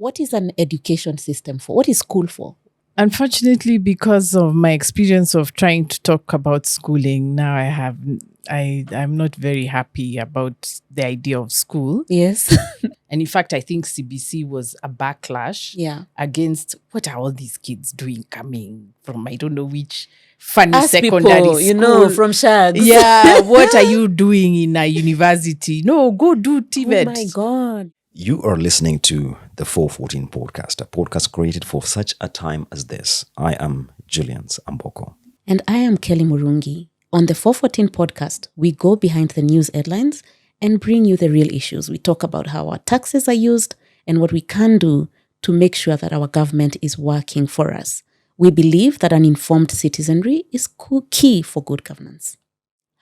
what is an education system for? What is school for? Unfortunately, because of my experience of trying to talk about schooling, now I'm not very happy about the idea of school. Yes. And in fact, I think CBC was a backlash against what are all these kids doing coming from I don't know which funny As secondary people, school. From shags. Yeah, what are you doing in a university? No, go do TVET. Oh my God. You are listening to the 414 podcast, a podcast created for such a time as this. I am Julian Amboko. And I am Kelly Murungi. On the 414 podcast, we go behind the news headlines and bring you the real issues. We talk about how our taxes are used and what we can do to make sure that our government is working for us. We believe that an informed citizenry is key for good governance.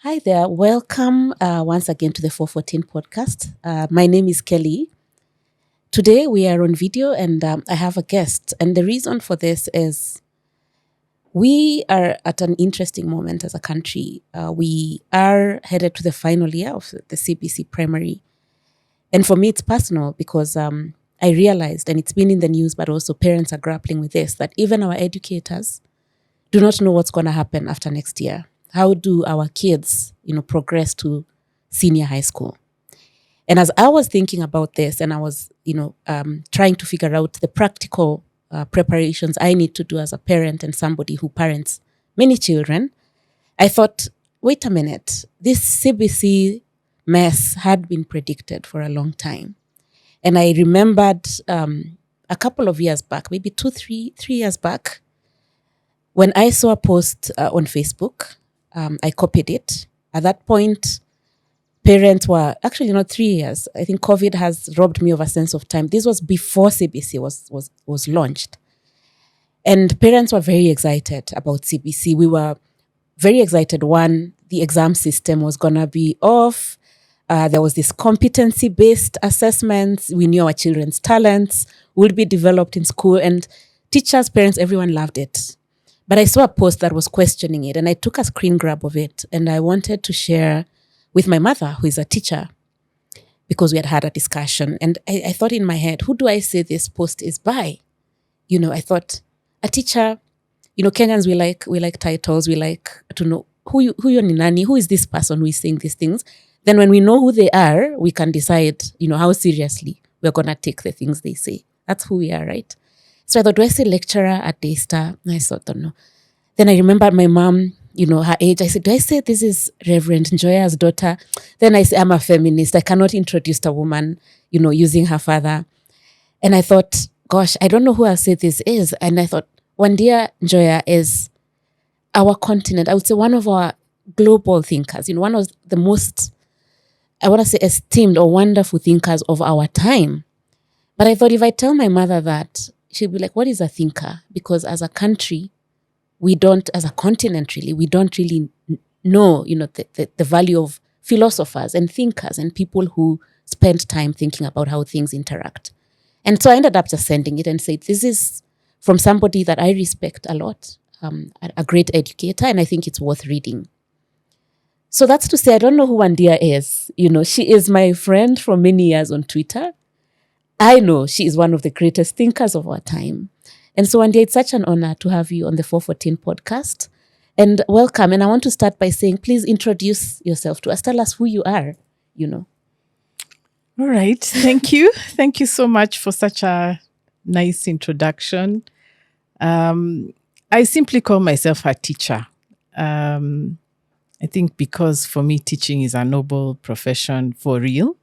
Hi there. Welcome once again to the 414 podcast. My name is Kelly. Today we are on video and I have a guest. And the reason for this is we are at an interesting moment as a country. We are headed to the final year of the CBC primary. And for me, it's personal because I realized, and it's been in the news, but also parents are grappling with this, that even our educators do not know what's going to happen after next year. How do our kids, progress to senior high school? And as I was thinking about this and I was, trying to figure out the practical preparations I need to do as a parent and somebody who parents many children, I thought, wait a minute, this CBC mess had been predicted for a long time. And I remembered a couple of years back, maybe 3 years back, when I saw a post on Facebook, I copied it. At that point, parents were actually not 3 years. I think COVID has robbed me of a sense of time. This was before CBC was launched. And parents were very excited about CBC. We were very excited. One, the exam system was going to be off. There was this competency-based assessments. We knew our children's talents would be developed in school. And teachers, parents, everyone loved it. But I saw a post that was questioning it. And I took a screen grab of it. And I wanted to share with my mother, who is a teacher, because we had a discussion. And I thought in my head, who do I say this post is by? I thought a teacher, Kenyans, we like titles. We like to know who you're Ninani, who is this person who is saying these things. Then when we know who they are, we can decide, how seriously we're going to take the things they say. That's who we are, right? So I thought, do I say lecturer at Daystar? I thought, don't know. Then I remembered my mom, her age. I said, do I say this is Reverend Njoya's daughter? Then I say, I'm a feminist. I cannot introduce a woman, using her father. And I thought, gosh, I don't know who I'll say this is. And I thought, Wandia Njoya is our continent. I would say one of our global thinkers, one of the most, I want to say, esteemed or wonderful thinkers of our time. But I thought if I tell my mother that, she'd be like, what is a thinker? Because as a country, we don't, as a continent really, we don't really know, the value of philosophers and thinkers and people who spend time thinking about how things interact. And so I ended up just sending it and said, this is from somebody that I respect a lot, a great educator, and I think it's worth reading. So that's to say, I don't know who Wandia is. She is my friend from many years on Twitter. I know she is one of the greatest thinkers of our time. And so, Wandia, it's such an honor to have you on the 414 podcast. And welcome. And I want to start by saying, please introduce yourself to us. Tell us who you are, All right. Thank you. Thank you so much for such a nice introduction. I simply call myself a teacher. I think because for me, teaching is a noble profession for real.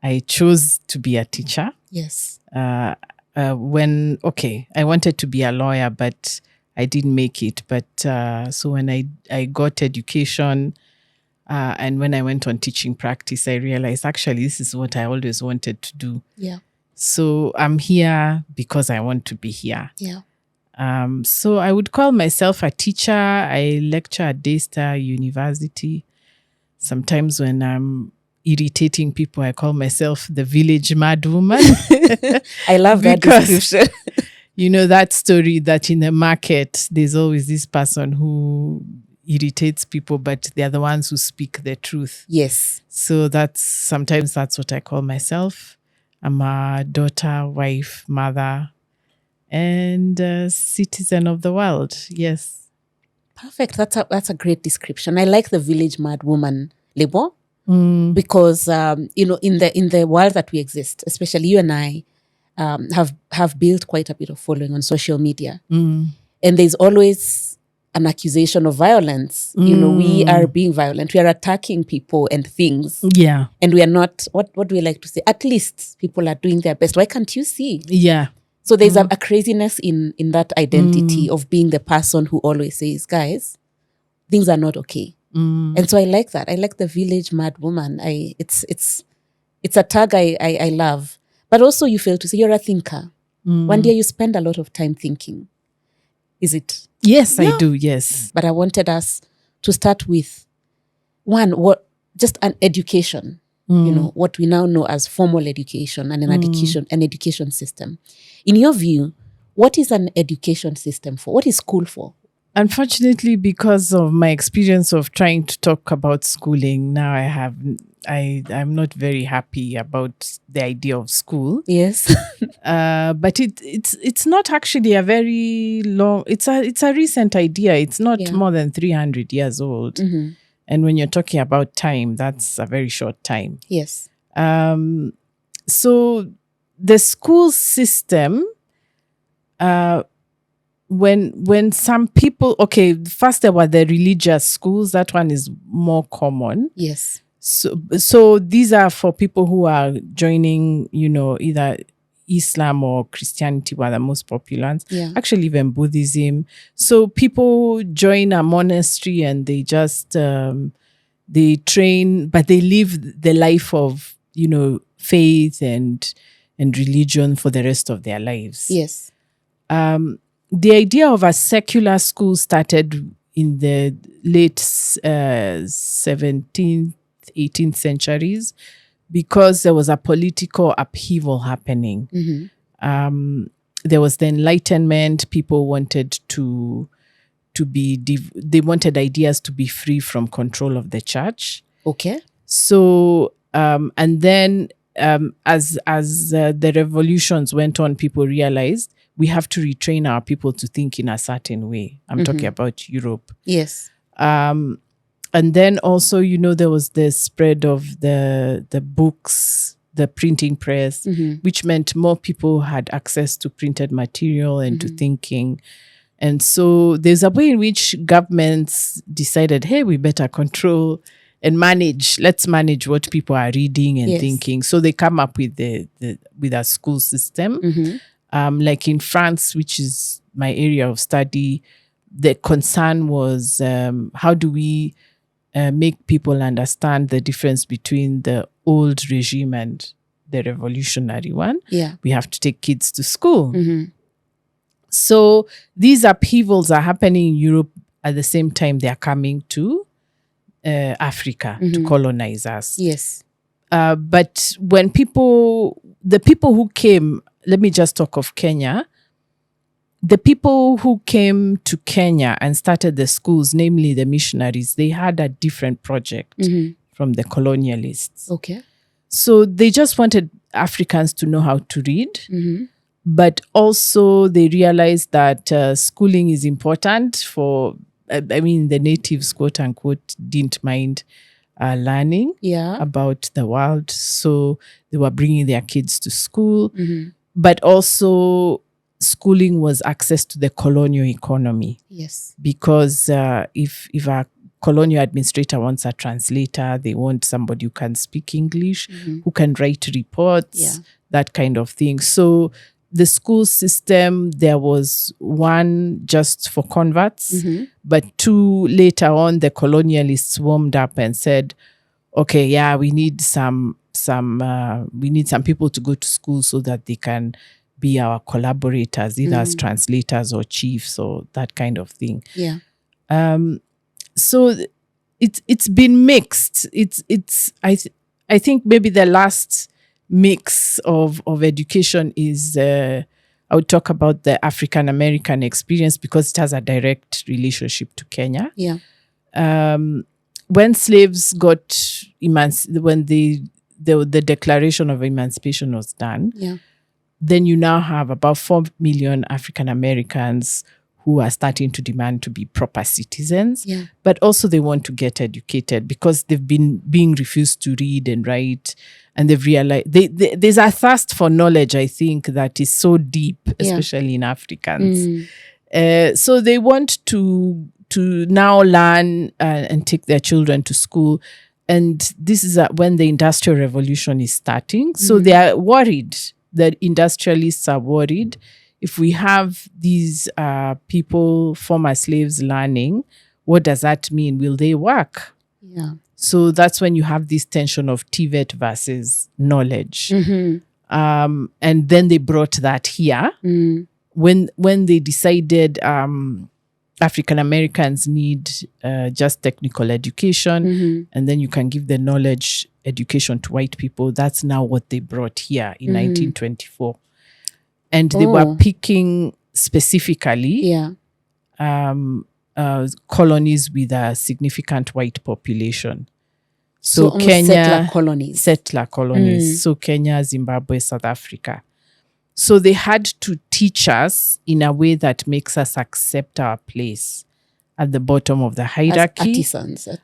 I chose to be a teacher. Yes. I wanted to be a lawyer, but I didn't make it. But so when I got education and when I went on teaching practice, I realized actually this is what I always wanted to do. Yeah. So I'm here because I want to be here. Yeah. So I would call myself a teacher. I lecture at Daystar University. Sometimes when I'm irritating people, I call myself the village mad woman. I love that description. That story that in the market, there's always this person who irritates people, but they're the ones who speak the truth. Yes. So sometimes that's what I call myself. I'm a daughter, wife, mother, and a citizen of the world. Yes. Perfect. That's a great description. I like the village mad woman label because in the world that we exist, especially you and I, have built quite a bit of following on social media, and there's always an accusation of violence. We are being violent. We are attacking people and things. Yeah. And we are not. What do we like to say? At least people are doing their best. Why can't you see? Yeah. So there's a craziness in that identity of being the person who always says, guys, things are not okay. And so I like that. I like the village mad woman. It's a tag I love. But also you fail to say you're a thinker. One day you spend a lot of time thinking. Is it? Yes, I do. Yes. But I wanted us to start with just an education. What we now know as formal education and an education system. In your view, what is an education system for? What is school for? Unfortunately, because of my experience of trying to talk about schooling, now I'm not very happy about the idea of school. Yes. But it's not actually a very long. It's a recent idea. It's not more than 300 years old. And when you're talking about time, that's a very short time. Yes. So the school system, when some people, first there were the religious schools. That one is more common. Yes. So these are for people who are joining, either Islam or Christianity were the most popular ones. Yeah. Actually, even Buddhism. So people join a monastery and they just they train, but they live the life of faith and religion for the rest of their lives. Yes. The idea of a secular school started in the late 17th, 18th centuries because there was a political upheaval happening. There was the Enlightenment. People wanted they wanted ideas to be free from control of the church. Okay. So, and then as the revolutions went on, people realized we have to retrain our people to think in a certain way. I'm talking about Europe. Yes. And then also, there was the spread of the books, the printing press, which meant more people had access to printed material and to thinking. And so there's a way in which governments decided, hey, we better control and manage. Let's manage what people are reading and thinking. So they come up with with a school system. Like in France, which is my area of study, the concern was how do we make people understand the difference between the old regime and the revolutionary one? Yeah. We have to take kids to school. So these upheavals are happening in Europe at the same time they are coming to Africa to colonize us. Yes. But when the people who came, let me just talk of Kenya. The people who came to Kenya and started the schools, namely the missionaries, they had a different project from the colonialists. Okay. So they just wanted Africans to know how to read, but also they realized that schooling is important for, the natives, quote unquote, didn't mind learning about the world. So they were bringing their kids to school, but also schooling was access to the colonial economy. Yes. Because if a colonial administrator wants a translator, they want somebody who can speak English, who can write reports, that kind of thing. So the school system, there was one just for converts, but two later on, the colonialists warmed up and said, okay, we need some people to go to school so that they can be our collaborators, either as translators or chiefs or that kind of thing. Yeah. So it's been mixed. I think maybe the last mix of education is I would talk about the African American experience because it has a direct relationship to Kenya. Yeah. When slaves got when the the Declaration of Emancipation was done, Yeah. then you now have about 4 million African Americans who are starting to demand to be proper citizens, Yeah. but also they want to get educated because they've been being refused to read and write, and they've realized there's a thirst for knowledge, I think, that is so deep, especially in Africans. So they want to now learn and take their children to school. And this is when the Industrial Revolution is starting. So they are worried, the industrialists are worried, if we have these people, former slaves, learning, what does that mean? Will they work? Yeah. So that's when you have this tension of TVET versus knowledge. And then they brought that here. When they decided African Americans need just technical education, and then you can give the knowledge education to white people. That's now what they brought here in 1924. And they were picking specifically colonies with a significant white population. So Kenya, settler colonies. So Kenya, Zimbabwe, South Africa. So they had to teach us in a way that makes us accept our place at the bottom of the hierarchy.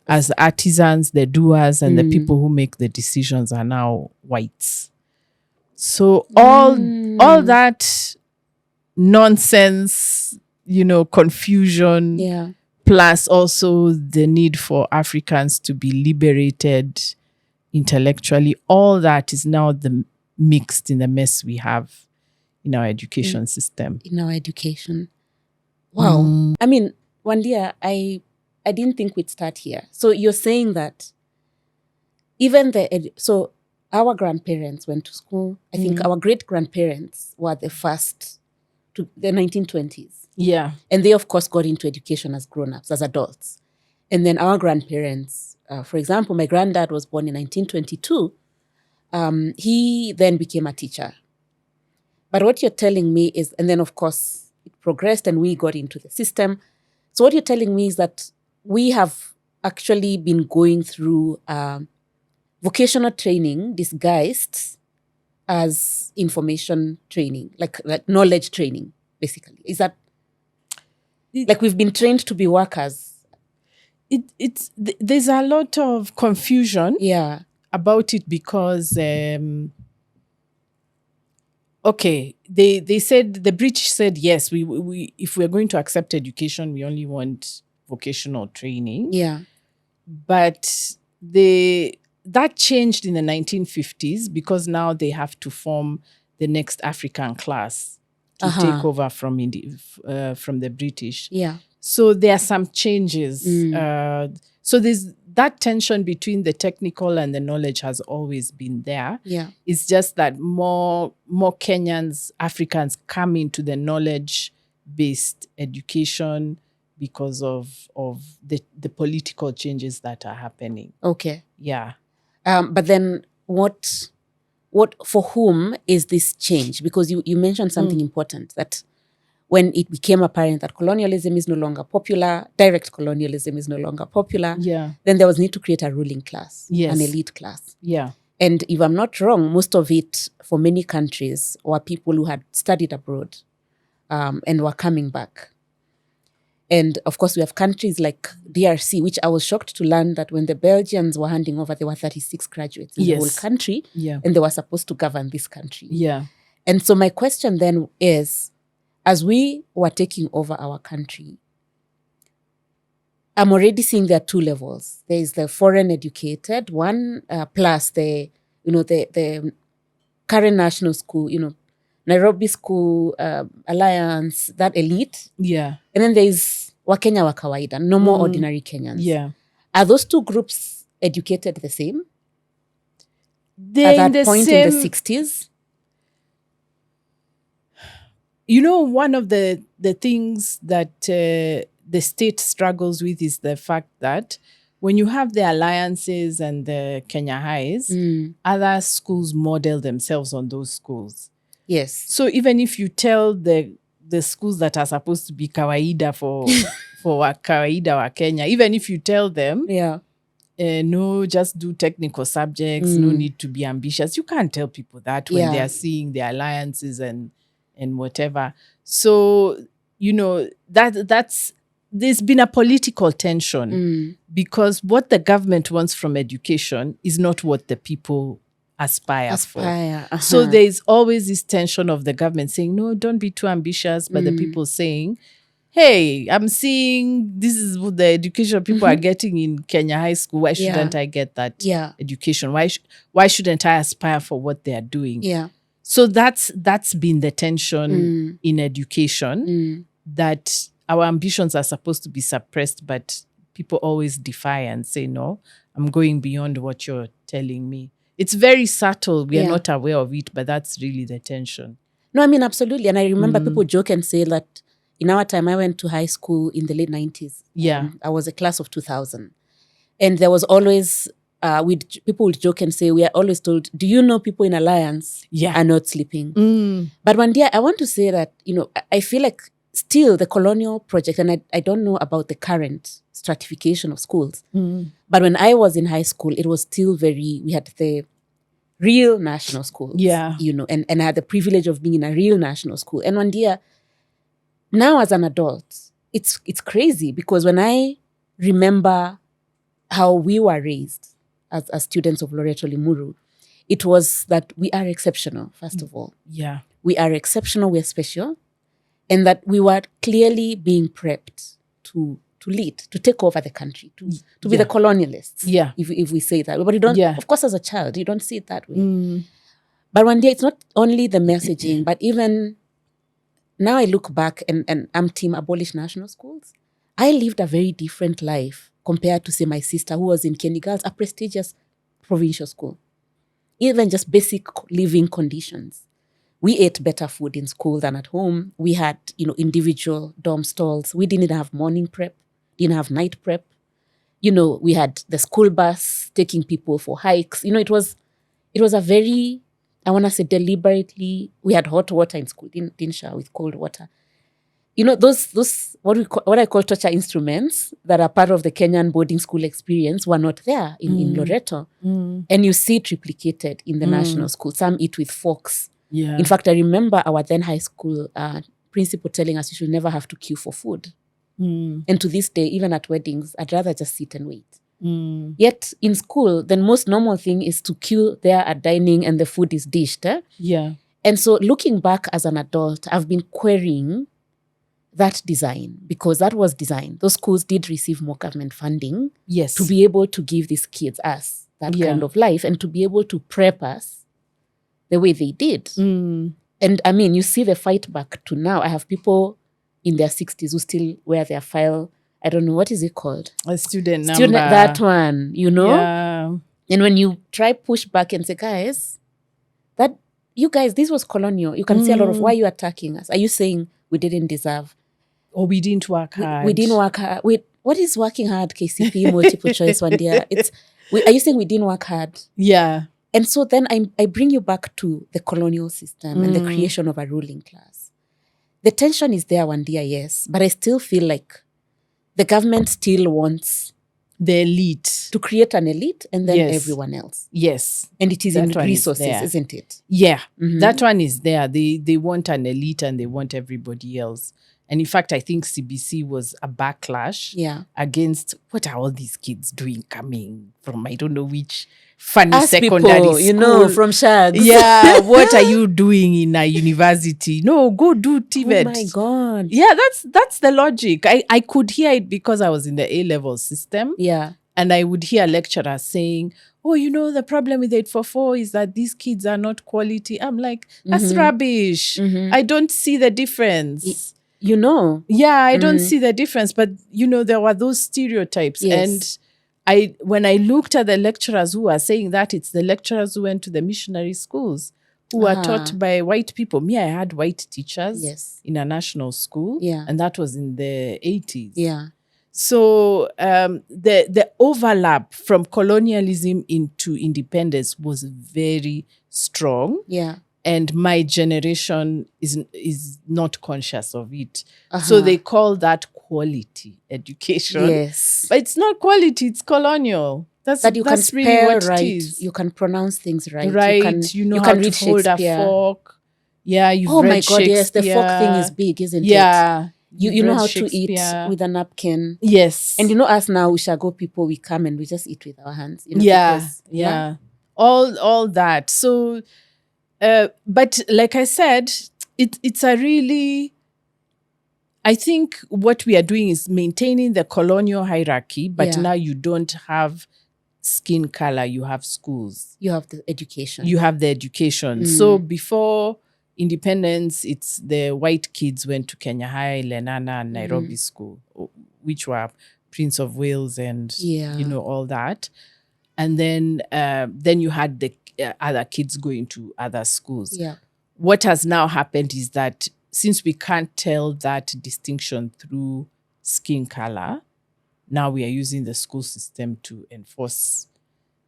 As artisans, the doers, and the people who make the decisions are now whites. So all that nonsense, confusion, plus also the need for Africans to be liberated intellectually, all that is now mixed in the mess we have in our education system. In our education. Wow. I mean, Wandia, I didn't think we'd start here. So you're saying that even so our grandparents went to school. I think our great-grandparents were the first to the 1920s. Yeah. And they, of course, got into education as grown-ups, as adults. And then our grandparents, for example, my granddad was born in 1922. He then became a teacher. But what you're telling me is, and then, of course, it progressed and we got into the system. So what you're telling me is that we have actually been going through vocational training disguised as information training, like knowledge training, basically. Is that, like we've been trained to be workers? There's a lot of confusion about it because... okay, they said, the British said, yes, we if we're going to accept education, we only want vocational training. Yeah. But that changed in the 1950s because now they have to form the next African class to take over from the British. Yeah. So there are some changes. So there's that tension between the technical and the knowledge has always been there. Yeah. It's just that more Kenyans, Africans come into the knowledge-based education because of the political changes that are happening. Okay. Yeah. But then what for whom is this change? Because you mentioned something important, that when it became apparent that colonialism is no longer popular, direct colonialism is no longer popular, then there was need to create a ruling class, an elite class. Yeah. And if I'm not wrong, most of it for many countries were people who had studied abroad and were coming back. And of course, we have countries like DRC, which I was shocked to learn that when the Belgians were handing over, there were 36 graduates in the whole country, and they were supposed to govern this country. Yeah. And so my question then is, as we were taking over our country, I'm already seeing there are two levels. There is the foreign educated one, plus the current national school, Nairobi School, Alliance, that elite. Yeah. And then there is Wakenya wa kawaida, no more ordinary Kenyans. Yeah. Are those two groups educated the same? They're at that point in the 60s? One of the things that the state struggles with is the fact that when you have the alliances and the Kenya Highs, other schools model themselves on those schools. Yes. So even if you tell the schools that are supposed to be kawaida for kawaida wa Kenya, even if you tell them, no, just do technical subjects, no need to be ambitious. You can't tell people that when they Yeah. are seeing the alliances and whatever. So, that's there's been a political tension because what the government wants from education is not what the people aspire for. So there's always this tension of the government saying, no, don't be too ambitious, but the people saying, hey, I'm seeing this is what the education people are getting in Kenya high school. Why shouldn't I get that education? Why shouldn't I aspire for what they are doing? Yeah. So that's been the tension in education, that our ambitions are supposed to be suppressed, but people always defy and say, no, I'm going beyond what you're telling me. It's very subtle. We are not aware of it, but that's really the tension. No, I mean, absolutely. And I remember people joke and say that in our time, I went to high school in the late 90s. Yeah. I was a class of 2000. And there was always, people would joke and say, we are always told, do you know people in Alliance are not sleeping? But one day, I want to say that, I feel like still the colonial project, and I don't know about the current stratification of schools, but when I was in high school, it was still we had the real national schools, and I had the privilege of being in a real national school. And one day, now as an adult, it's crazy because when I remember how we were raised as students of Loreto Limuru, it was that we are exceptional, first of all. Yeah. We are exceptional, we are special, and that we were clearly being prepped to lead, to take over the country, to be the colonialists, if we say that. But you don't, of course, as a child, you don't see it that way. But one day, it's not only the messaging, but even now I look back and I'm team abolish national schools. I lived a very different life compared to, say, my sister who was in Kenny Girls, a prestigious provincial school. Even just basic living conditions. We ate better food in school than at home. We had, individual dorm stalls. We didn't have morning prep, didn't have night prep. We had the school bus taking people for hikes. It was a very, I want to say deliberately, we had hot water in school, didn't shower with cold water. Those what I call torture instruments that are part of the Kenyan boarding school experience were not there in Loreto. And you see it replicated in the national school. Some eat with forks. Yeah. In fact, I remember our then high school principal telling us you should never have to queue for food. And to this day, even at weddings, I'd rather just sit and wait. Yet in school, the most normal thing is to queue there at dining and the food is dished. Yeah. And so looking back as an adult, I've been querying that design because that was design. Those schools did receive more government funding to be able to give these kids us that kind of life and to be able to prep us the way they did. And I mean, you see the fight back to now. I have people in their 60s who still wear their file. I don't know, what is it called? A student number. That one, Yeah. And when you try push back and say, guys, this was colonial. You can see a lot of why you attacking us. Are you saying we didn't deserve? Or we didn't work hard? We didn't work hard. Wait, what is working hard, KCP, multiple choice one day? Are you saying we didn't work hard? Yeah. And so then I bring you back to the colonial system and the creation of a ruling class. The tension is there one day, yes, but I still feel like the government still wants the elite to create an elite and then everyone else. Yes. And it is in resources, isn't it? Yeah. That one is there. They want an elite and they want everybody else. And in fact, I think CBC was a backlash against what are all these kids doing coming from I don't know which funny secondary school. From Shags. Yeah, what are you doing in a university? No, go do TVET. Oh my God. Yeah, that's the logic. I could hear it because I was in the A-level system. Yeah. And I would hear lecturers saying, oh, the problem with 844 is that these kids are not quality. I'm like, that's rubbish. I don't see the difference. Yeah, I don't see the difference. But, there were those stereotypes. Yes. And when I looked at the lecturers who are saying that, it's the lecturers who went to the missionary schools who are taught by white people. Me, I had white teachers in a national school. Yeah. And that was in the 80s. Yeah. So the overlap from colonialism into independence was very strong. Yeah. And my generation is not conscious of it. So they call that quality education. Yes. But it's not quality, it's colonial. that you can that's really spell what it right, is. you can pronounce things right, Right, you how can to read hold a Shakespeare. fork. Yeah, you've Oh read my God, yes, the fork thing is Shakespeare. big, isn't it? Yeah, You you've know read how to eat Shakespeare. with a napkin. Yes. And you know us now, Ushago people, we come and we just eat with our hands. You know, yeah, because, yeah. All that. So, but like I said, it's a really, I think what we are doing is maintaining the colonial hierarchy, but Yeah. now you don't have skin color, you have schools. You have the education. You have the education. So before independence, it's the white kids went to Kenya High, Lenana, and Nairobi School, which were Prince of Wales and all that. And then you had the other kids going to other schools. Yeah. What has now happened is that since we can't tell that distinction through skin color, now we are using the school system to enforce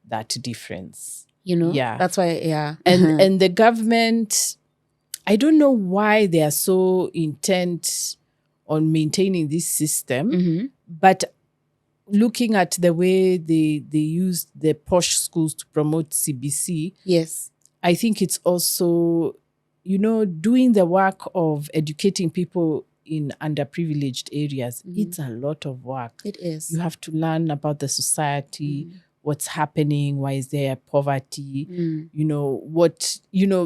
that difference. You know, Yeah. that's why, yeah. And the government, I don't know why they are so intent on maintaining this system, but looking at the way they use the posh schools to promote CBC, Yes. I think it's also, doing the work of educating people in underprivileged areas. It's a lot of work. It is. You have to learn about the society, what's happening, why is there poverty,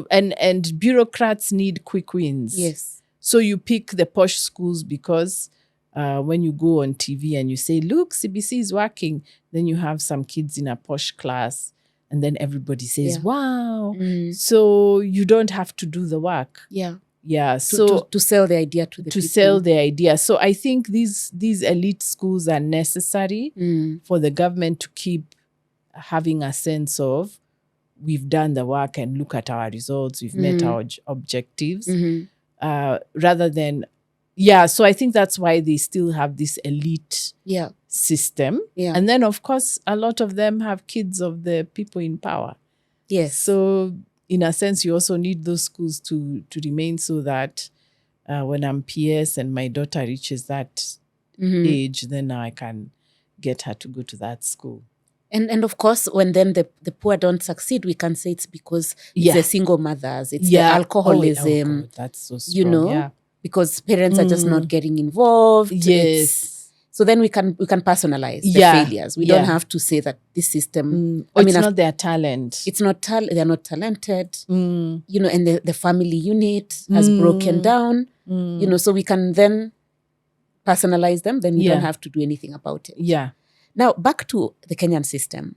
and bureaucrats need quick wins. Yes. So you pick the posh schools because when you go on TV and you say, look, CBC is working, then you have some kids in a posh class and then everybody says, wow. So you don't have to do the work. Yeah. Yeah. To sell the idea to the people. Sell the idea. So I think these elite schools are necessary for the government to keep having a sense of we've done the work and look at our results, we've met our objectives, rather than, so I think that's why they still have this elite system. Yeah. And then, of course, a lot of them have kids of the people in power. Yes. So in a sense, you also need those schools to remain so that when I'm PS and my daughter reaches that age, then I can get her to go to that school. And of course, when then the poor don't succeed, we can say it's because it's the single mothers, it's the alcoholism. God, that's so strong. Because parents are just not getting involved. Yes. So then we can personalize the failures. We don't have to say that this system. It's not their talent. It's not they're not talented. And the family unit has broken down. So we can then personalize them. Then we don't have to do anything about it. Yeah. Now, back to the Kenyan system.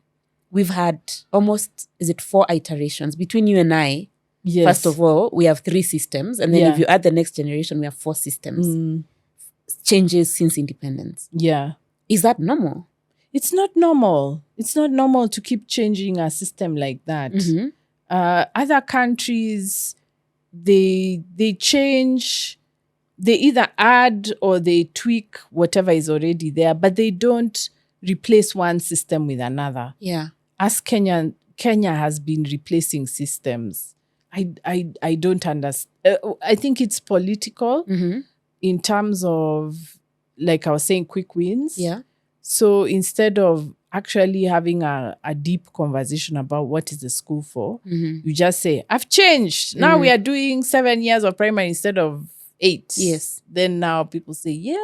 We've had almost, 4 iterations between you and I? Yes. First of all, we have 3 systems. And then if you add the next generation, we have 4 systems. Changes since independence. Yeah. Is that normal? It's not normal. It's not normal to keep changing a system like that. Other countries, they change, they either add or they tweak whatever is already there, but they don't replace one system with another. Yeah. As Kenya has been replacing systems. I don't understand. I think it's political in terms of, like I was saying, quick wins. Yeah. So instead of actually having a deep conversation about what is the school for, you just say, I've changed. Now we are doing 7 years of primary instead of 8. Yes. Then now people say, Yeah.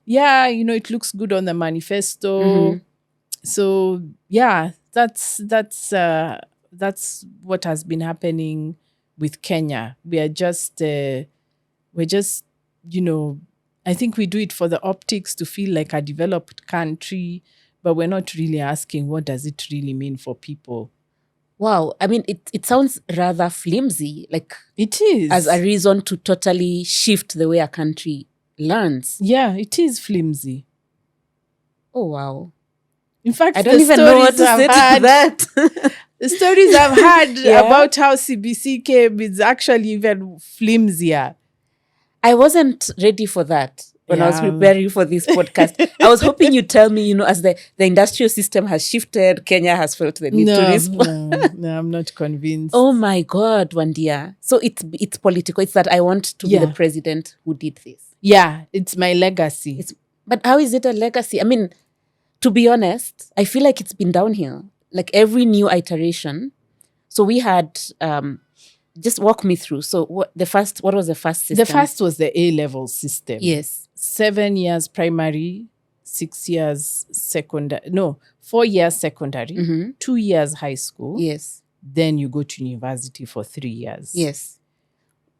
It looks good on the manifesto. So that's what has been happening with Kenya. We're just I think we do it for the optics to feel like a developed country, but we're not really asking what does it really mean for people. Wow. I mean, it sounds rather flimsy, like it is, as a reason to totally shift the way a country learns. Yeah, it is flimsy. Oh, wow. In fact, I don't even know what to say to that. The stories I've had about how CBC came is actually even flimsier. I wasn't ready for that when I was preparing for this podcast. I was hoping you'd tell me, as the industrial system has shifted, Kenya has felt the need to respond. No, I'm not convinced. Oh my God, Wandia. So it's political. It's that I want to be the president who did this. Yeah, it's my legacy. But how is it a legacy? I mean, To be honest, I feel like it's been downhill. Like every new iteration. So we had just walk me through. So what was the first system? The first was the A-level system. Yes. 7 years primary, 6 years secondary. No, 4 years secondary, 2 years high school. Yes. Then you go to university for 3 years. Yes.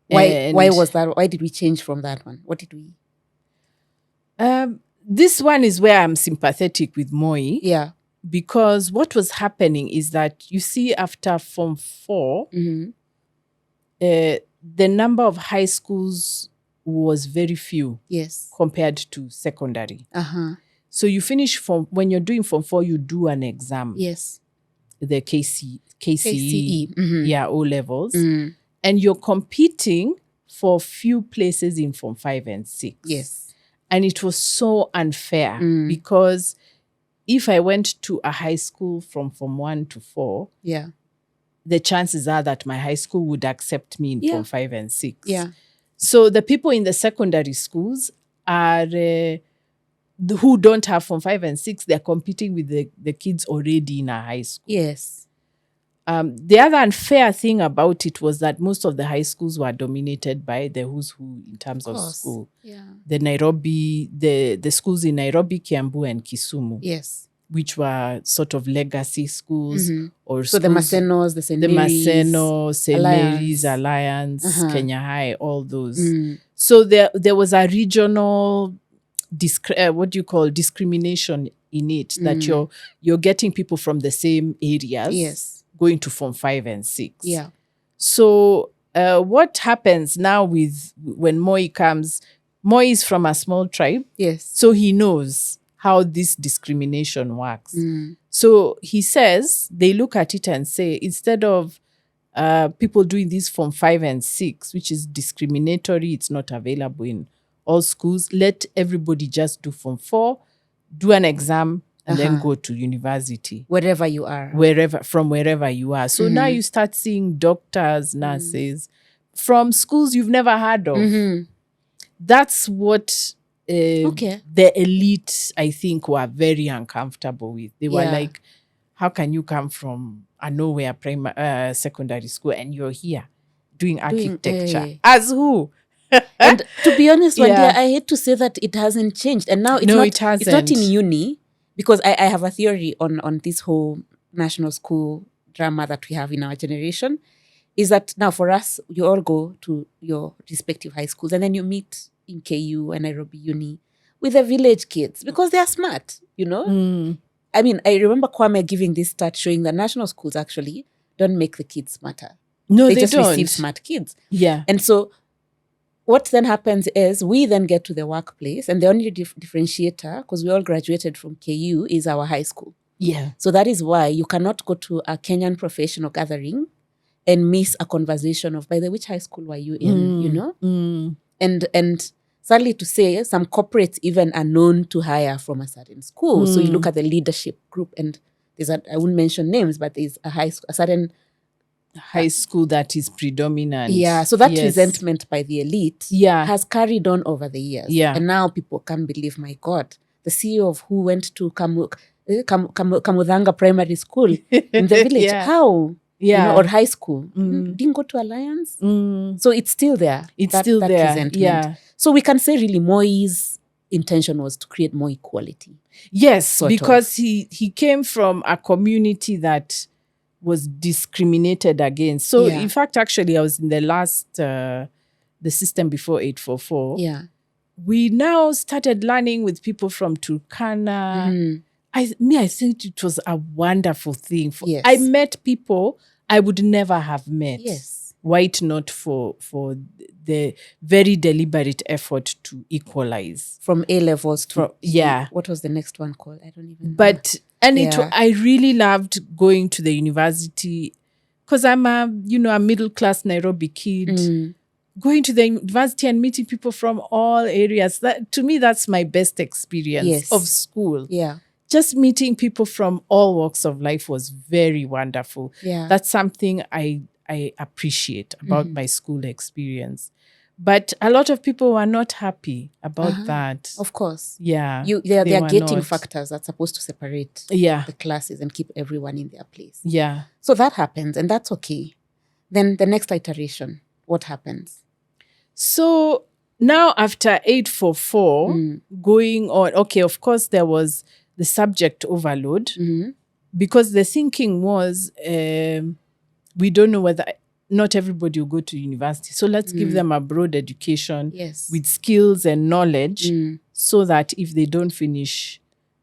Why was that? Why did we change from that one? What did we? This one is where I'm sympathetic with Moi. Yeah. Because what was happening is that, you see, after Form 4, the number of high schools was very few. Yes. Compared to secondary. Uh-huh. So you finish when you're doing Form 4, you do an exam. Yes. The KCE. KCE. Yeah, O levels. And you're competing for few places in Form 5 and 6. Yes. And it was so unfair because if I went to a high school from Form 1 to 4, yeah, the chances are that my high school would accept me in Form 5 and 6. Yeah. So the people in the secondary schools are who don't have Form 5 and 6, they're competing with the kids already in a high school. Yes. The other unfair thing about it was that most of the high schools were dominated by the who's who in terms of school. Yeah. The schools in Nairobi, Kiambu, and Kisumu. Yes. Which were sort of legacy schools. Or so schools, the Masenos, the St. Mary's. The Maseno, St. Mary's, Alliance, Kenya High, all those. So there was a regional discrimination in it, that you're getting people from the same areas. Yes. Going to Form 5 and 6. Yeah. So what happens now when Moi comes, Moi is from a small tribe. Yes. So he knows how this discrimination works. So he says, they look at it and say, instead of people doing this Form 5 and 6, which is discriminatory, it's not available in all schools, let everybody just do Form 4, do an exam, and then go to university. Wherever you are. From wherever you are. So now you start seeing doctors, nurses, from schools you've never heard of. That's what the elite, I think, were very uncomfortable with. They were like, how can you come from a nowhere secondary school and you're here doing architecture? As who? And to be honest, one day, I hate to say that it hasn't changed. And now it hasn't. It's not in uni. Because I have a theory on this whole national school drama that we have in our generation, is that now for us, you all go to your respective high schools and then you meet in KU and Nairobi Uni with the village kids because they are smart, you know? I mean, I remember Kwame giving this stat showing that national schools actually don't make the kids smarter. No, they just don't. receive smart kids. Yeah. And so what then happens is we then get to the workplace, and the only differentiator, because we all graduated from KU, is our high school. Yeah. So that is why you cannot go to a Kenyan professional gathering and miss a conversation of, by the way, which high school were you in, you know? And sadly to say, some corporates even are known to hire from a certain school. So you look at the leadership group, and I wouldn't mention names, but there's a certain high school that is predominant. Yeah, so that resentment by the elite has carried on over the years. Yeah. And now people can't believe, my God, the CEO of who went to Kamudhanga Primary School in the village. How? Yeah. You know, or high school. Didn't go to Alliance. So it's still there. It's still there. Resentment. Yeah. So we can say really Moi's intention was to create more equality. Yes, because he came from a community that was discriminated against. So in fact, actually, I was in the last, the system before 844. Yeah. We now started learning with people from Turkana. I think it was a wonderful thing. Yes. I met people I would never have met. Yes. Were it not for the very deliberate effort to equalize. From A levels to what was the next one called? I don't even know. I really loved going to the university because I'm a middle class Nairobi kid. Going to the university and meeting people from all areas. That, to me, that's my best experience of school. Yeah. Just meeting people from all walks of life was very wonderful. Yeah. That's something I appreciate about my school experience. But a lot of people were not happy about that. Of course. Yeah. They are were getting not. factors that's supposed to separate Yeah. the classes and keep everyone in their place. Yeah. So that happens, and that's okay. Then the next iteration, what happens? So now after 844, going on, okay, of course, there was the subject overload because the thinking was we don't know whether not everybody will go to university. So let's give them a broad education with skills and knowledge so that if they don't finish,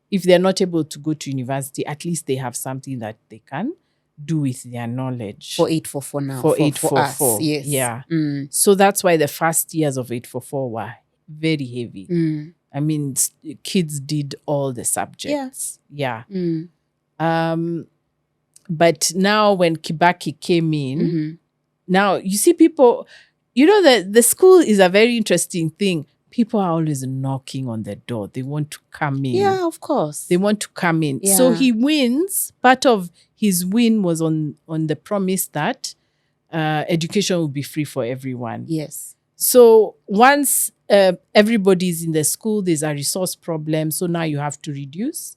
if they're not able to go to university, at least they have something that they can do with their knowledge. For 844 now. For For 844. us, yes. Yeah. So that's why the first years of 844 were very heavy. I mean, kids did all the subjects. Yeah. But now when Kibaki came in, now you see people, you know that the school is a very interesting thing. People are always knocking on the door. They want to come in. Yeah, of course. They want to come in. So he wins. Part of his win was on the promise that education will be free for everyone. Yes. So once everybody's in the school, there's a resource problem. So now you have to reduce.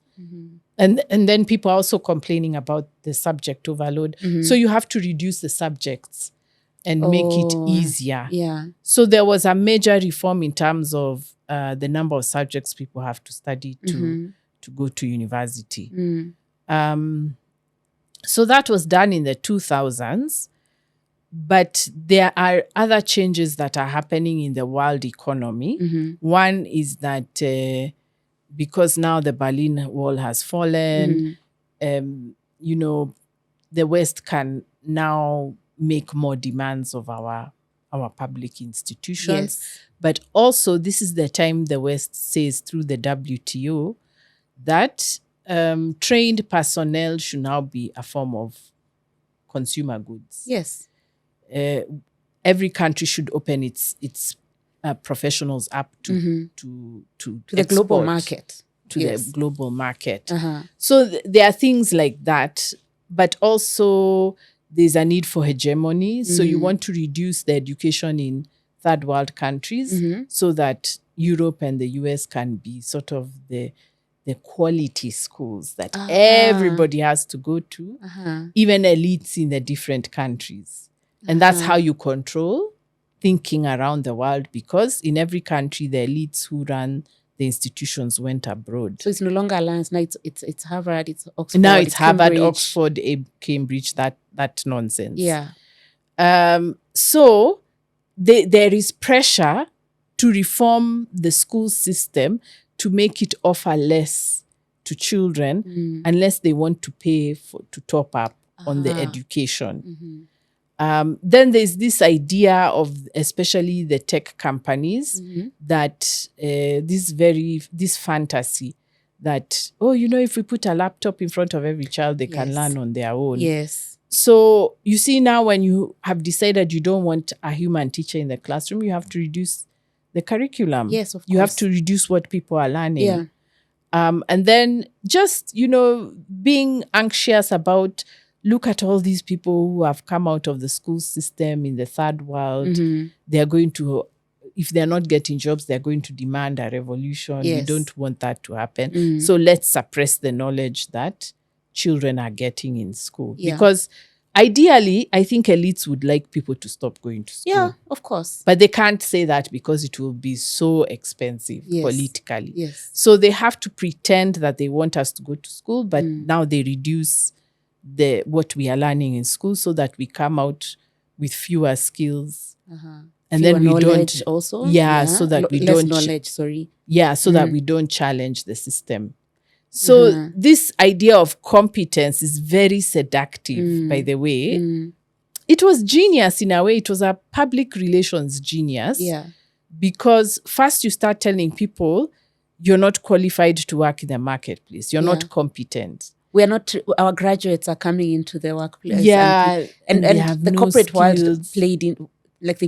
And then people are also complaining about the subject overload. So you have to reduce the subjects and make it easier. Yeah. So there was a major reform in terms of the number of subjects people have to study to go to university. So that was done in the 2000s. But there are other changes that are happening in the world economy. One is that because now the Berlin Wall has fallen, you know, the West can now make more demands of our public institutions. Yes. But also, this is the time the West says through the WTO that trained personnel should now be a form of consumer goods. Yes. Every country should open its professionals up to the global market. To Yes. the global market. So there are things like that, but also there's a need for hegemony. So you want to reduce the education in third world countries so that Europe and the US can be sort of the quality schools that everybody has to go to, even elites in the different countries. And that's how you control thinking around the world, because in every country, the elites who run the institutions went abroad. So it's no longer Alliance. Now it's Harvard, it's Oxford. Now it's Harvard, Cambridge. Oxford, Cambridge, that nonsense. Yeah. So there is pressure to reform the school system to make it offer less to children unless they want to pay to top up on the education. Then there's this idea of, especially the tech companies, that this fantasy that, if we put a laptop in front of every child, they can learn on their own. Yes. So you see, now when you have decided you don't want a human teacher in the classroom, you have to reduce the curriculum. Yes, of course. You have to reduce what people are learning. Yeah. And then just, being anxious about, look at all these people who have come out of the school system in the third world. They are going to, if they're not getting jobs, they're going to demand a revolution. Yes. We don't want that to happen. So let's suppress the knowledge that children are getting in school. Yeah. Because ideally, I think elites would like people to stop going to school. Yeah, of course. But they can't say that because it will be so expensive politically. Yes. So they have to pretend that they want us to go to school, but now they reduce what we are learning in school so that we come out with fewer skills. And Fewer then we knowledge don't also. so that we less don't knowledge, sorry. so that we don't challenge the system. So this idea of competence is very seductive, by the way. It was genius in a way. It was a public relations genius. Yeah. Because first you start telling people you're not qualified to work in the marketplace. You're not competent. We are not, our graduates are coming into the workplace. Yeah. And they have the no corporate world skills.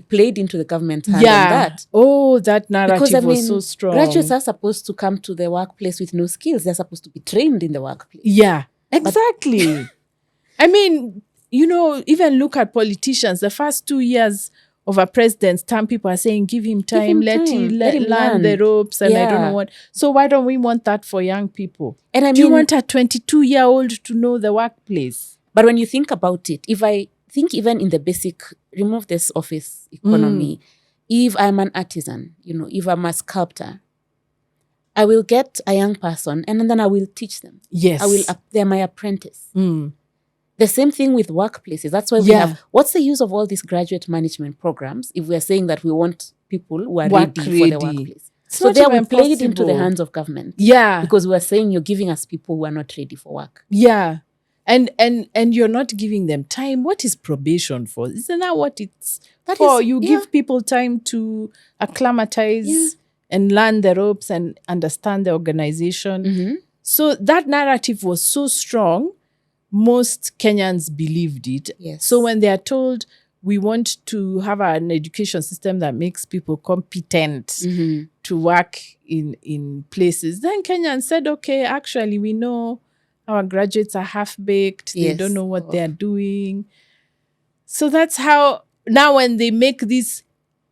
played into the government's hand on that. Oh, that narrative Because, was so strong. graduates are supposed to come to the workplace with no skills. They're supposed to be trained in the workplace. Yeah, exactly. I mean, even look at politicians. The first 2 years of a president's term, people are saying, give him time, him let time, let him learn the learn. ropes, and I don't Yeah. know what. So why don't we want that for young people? And I Do you mean- want a 22-year-old to know the workplace? But when you think about it, if I think even in the basic, remove this office economy, if I'm an artisan, if I'm a sculptor, I will get a young person and then I will teach them. Yes. They're my apprentice. The same thing with workplaces. That's why we Yeah. have, what's the use of all these graduate management programs if we're saying that we want people who are Work ready for the ready. workplace? It's So not there we even played it into the possible. hands of government. Yeah. Because we're saying you're giving us people who are not ready for work. Yeah. And you're not giving them time. What is probation for? Isn't that what it's for? You give people time to acclimatize and learn the ropes and understand the organization. So that narrative was so strong, most Kenyans believed it. Yes. So when they are told, we want to have an education system that makes people competent to work in places, then Kenyans said, okay, actually, we know our graduates are half-baked. They Yes. don't know what they are doing. So that's how, now when they make this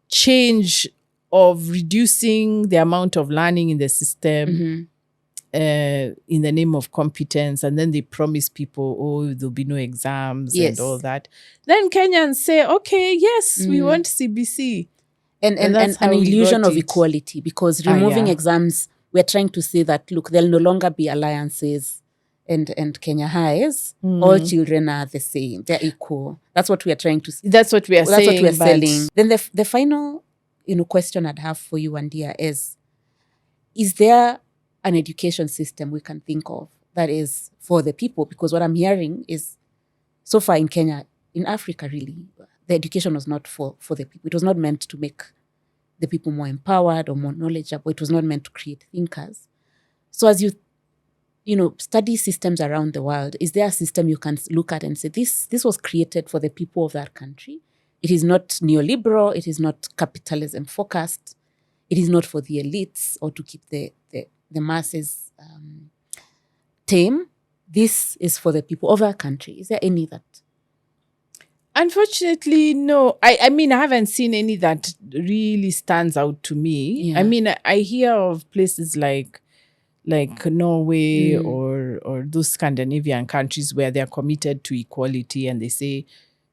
change of reducing the amount of learning in the system in the name of competence, and then they promise people, oh, there'll be no exams and all that, then Kenyans say, okay, yes, we want CBC. And that's an how we illusion got of it. equality, because removing exams, we're trying to say that, look, there'll no longer be alliances and Kenya Highs. All children are the same. They're equal. That's what we are trying to say. That's what we are That's saying. what we're but selling. Then the final, question I'd have for you, Wandia, is there an education system we can think of that is for the people? Because what I'm hearing is, so far in Kenya, in Africa really, the education was not for the people. It was not meant to make the people more empowered or more knowledgeable. It was not meant to create thinkers. So as you study systems around the world, is there a system you can look at and say, this was created for the people of that country? It is not neoliberal. It is not capitalism focused. It is not for the elites or to keep the masses tame. This is for the people of our country. Is there any that? Unfortunately, no. I mean, I haven't seen any that really stands out to me. Yeah. I mean, I hear of places like Norway or those Scandinavian countries where they're committed to equality, and they say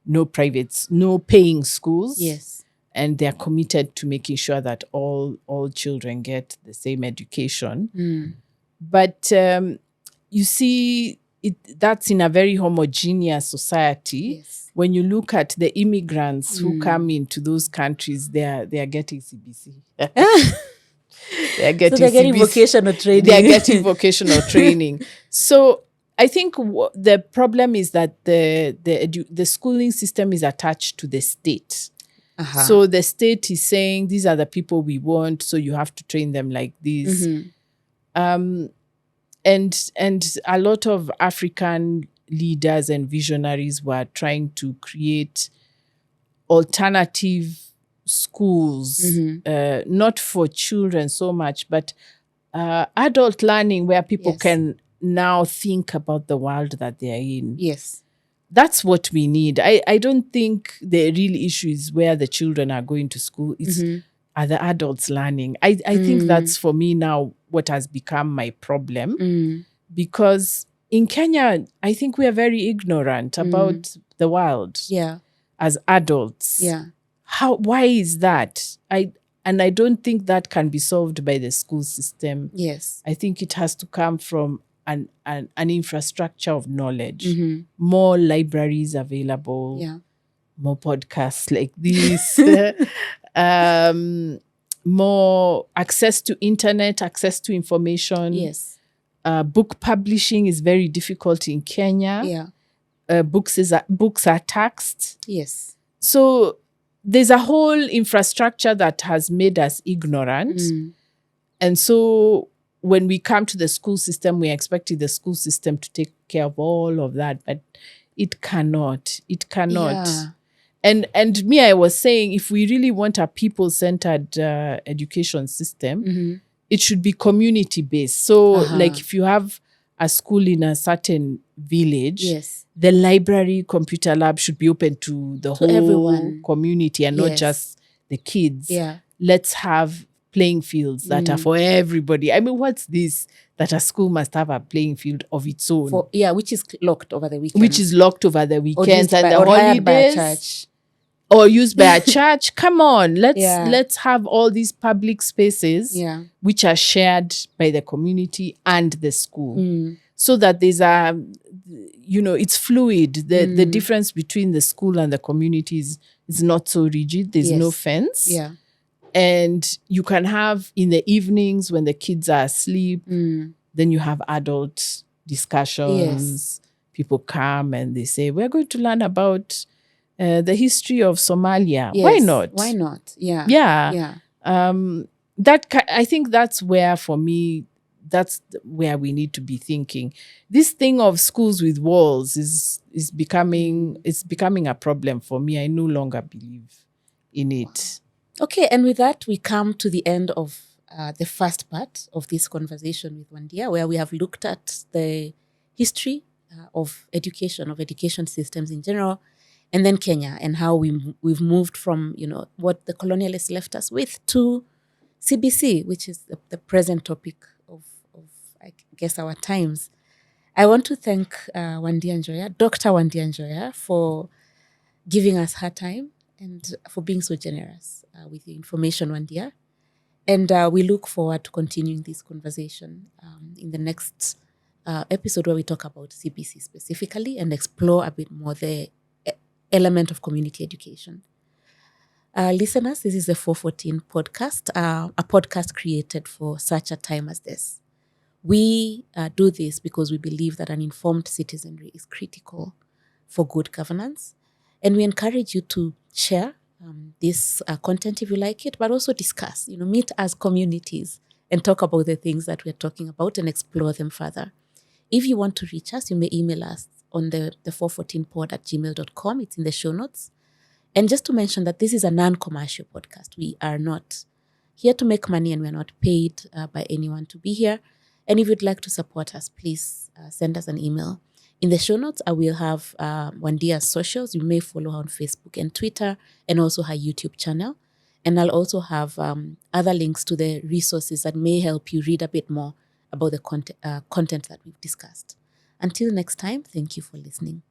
no paying schools. Yes. And they're committed to making sure that all children get the same education. But you see, that's in a very homogeneous society. Yes. When you look at the immigrants who come into those countries, they are getting CBC. They're getting So they're getting CBC. vocational training. They're getting vocational training. So I think the problem is that the schooling system is attached to the state. So the state is saying, these are the people we want, so you have to train them like this. And a lot of African leaders and visionaries were trying to create alternative schools, not for children so much, but adult learning where people can now think about the world that they're in. Yes. That's what we need. I don't think the real issue is where the children are going to school. It's are the adults learning. I think that's, for me now, what has become my problem. Because in Kenya, I think we are very ignorant about the world as adults. Yeah. Why is that? I don't think that can be solved by the school system. Yes. I think it has to come from an infrastructure of knowledge, more libraries available, more podcasts like this, more access to internet, access to information. Yes. Book publishing is very difficult in Kenya. Yeah. Books are taxed. Yes. So there's a whole infrastructure that has made us ignorant. And so when we come to the school system, we're expecting the school system to take care of all of that, but it cannot. It cannot. Yeah. And me, I was saying, if we really want a people-centered education system, it should be community-based. So like if you have a school in a certain village, Yes. the library computer lab should be open to the whole everyone. community and not Yes. just the kids. Yeah. Let's have playing fields that are for everybody. I mean, what's this? That a school must have a playing field of its own, Which is locked over the weekend. which is locked over the or weekends and the or hired by a holidays, church. or used by a church. Come on, Yeah. let's have all these public spaces Yeah. which are shared by the community and the school, Mm. so that there's it's fluid. The difference between the school and the community is not so rigid. There's no Yes. fence. Yeah. And you can have in the evenings when the kids are asleep, then you have adult discussions. People come and they say, we're going to learn about the history of Somalia. Yes. Why not? Why not? Yeah. Yeah. Yeah. I think that's where, for me, that's where we need to be thinking. This thing of schools with walls is becoming a problem for me. I no longer believe in it. Okay, and with that, we come to the end of the first part of this conversation with Wandia, where we have looked at the history of education systems in general, and then Kenya, and how we've moved from what the colonialists left us with to CBC, which is the present topic of I guess our times. I want to thank Wandia Njoya, Dr. Wandia Njoya, for giving us her time and for being so generous with your information, Wandia. And we look forward to continuing this conversation in the next episode, where we talk about CBC specifically and explore a bit more the element of community education. Listeners, this is the 414 podcast, a podcast created for such a time as this. We do this because we believe that an informed citizenry is critical for good governance. And we encourage you to share this content if you like it, but also discuss, meet as communities and talk about the things that we're talking about and explore them further. If you want to reach us, you may email us on the 414pod@gmail.com. It's in the show notes. And just to mention that this is a non-commercial podcast. We are not here to make money, and we're not paid by anyone to be here. And if you'd like to support us, please send us an email. In the show notes, I will have Wandia's socials. You may follow her on Facebook and Twitter, and also her YouTube channel. And I'll also have other links to the resources that may help you read a bit more about the content that we've discussed. Until next time, thank you for listening.